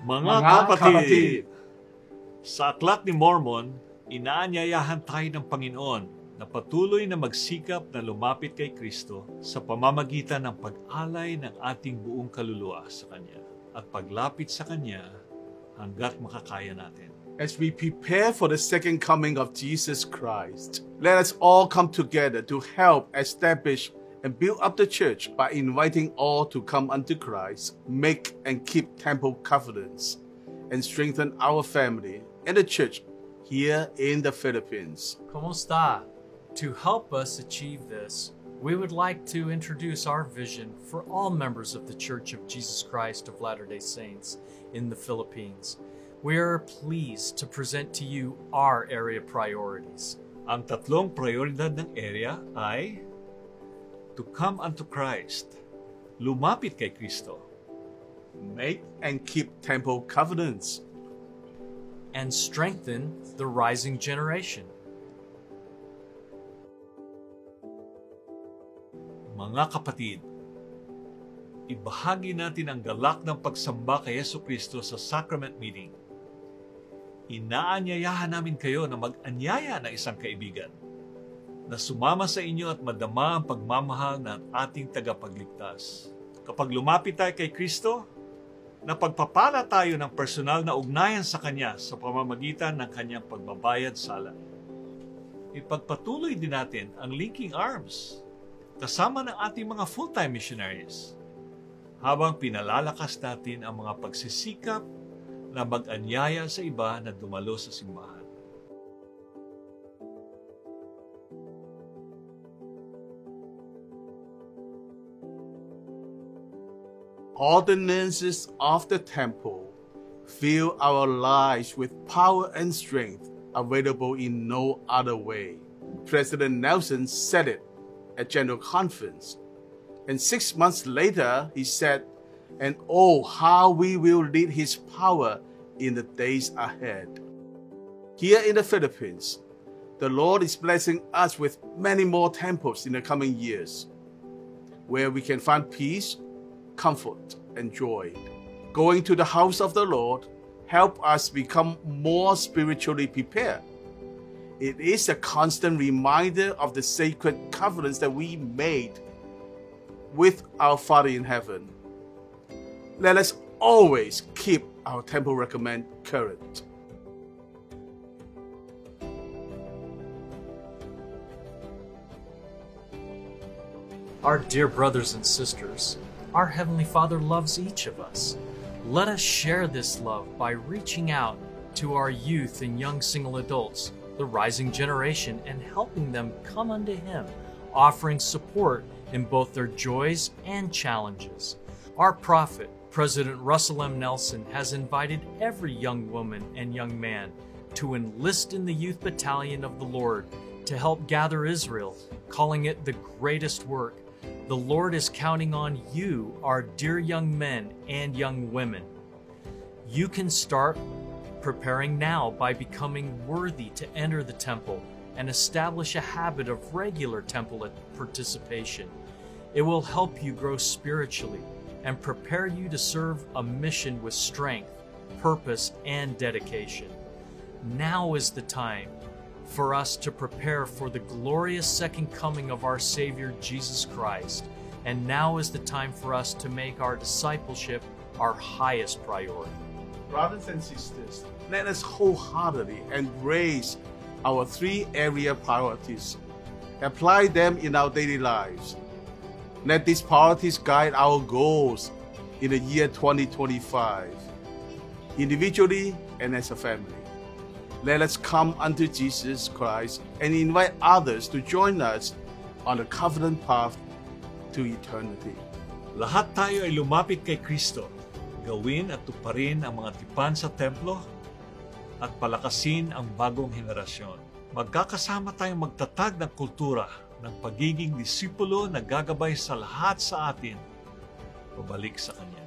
Mga kapatid, sa Aklat ni Mormon, inaanyayahan tayo ng Panginoon na patuloy na magsikap na lumapit kay Kristo sa pamamagitan ng pag-alay ng ating buong kaluluwa sa Kanya at paglapit sa Kanya hanggat makakaya natin. As we prepare for the second coming of Jesus Christ, let us all come together to help establish and build up the church by inviting all to come unto Christ, make and keep temple covenants, and strengthen our family and the church here in the Philippines. Kumusta? To help us achieve this, we would like to introduce our vision for all members of the Church of Jesus Christ of Latter-day Saints in the Philippines. We are pleased to present to you our area priorities. Ang tatlong prioridad ng area ay to come unto Christ, lumapit kay Kristo, make and keep temple covenants, and strengthen the rising generation. Mga kapatid, ibahagi natin ang galak ng pagsamba kay Yesu Kristo sa sacrament meeting. Inaanyayahan namin kayo na mag-anyaya ng isang kaibigan na sumama sa inyo at madama ang pagmamahal ng ating tagapagligtas. Kapag lumapit tayo kay Kristo, napagpapala tayo ng personal na ugnayan sa Kanya sa pamamagitan ng Kanyang pagbabayad sala. Ipagpatuloy din natin ang linking arms kasama ng ating mga full-time missionaries habang pinalalakas natin ang mga pagsisikap na mag-anyaya sa iba na dumalo sa simbahan. Ordinances of the temple fill our lives with power and strength available in no other way. President Nelson said it at General Conference, and 6 months later he said, "And oh, how we will need His power in the days ahead." Here in the Philippines, the Lord is blessing us with many more temples in the coming years, where we can find peace, comfort, and joy. Going to the house of the Lord help us become more spiritually prepared. It is a constant reminder of the sacred covenants that we made with our Father in heaven. Let us always keep our temple recommend current. Our dear brothers and sisters, our Heavenly Father loves each of us. Let us share this love by reaching out to our youth and young single adults, the rising generation, and helping them come unto Him, offering support in both their joys and challenges. Our prophet, President Russell M. Nelson, has invited every young woman and young man to enlist in the Youth Battalion of the Lord to help gather Israel, calling it the greatest work. The Lord is counting on you, our dear young men and young women. You can start preparing now by becoming worthy to enter the temple and establish a habit of regular temple participation. It will help you grow spiritually and prepare you to serve a mission with strength, purpose, and dedication. Now is the time for us to prepare for the glorious second coming of our Savior Jesus Christ. And now is the time for us to make our discipleship our highest priority. Brothers and sisters, let us wholeheartedly embrace our 3 area priorities. Apply them in our daily lives. Let these priorities guide our goals in the year 2025, individually and as a family. Let us come unto Jesus Christ and invite others to join us on the covenant path to eternity. Lahat tayo ay lumapit kay Kristo, gawin at tuparin ang mga tipan sa templo at palakasin ang bagong henerasyon. Magkakasama tayong magtatag ng kultura ng pagiging disipulo na gagabay sa lahat sa atin pabalik sa Kanya.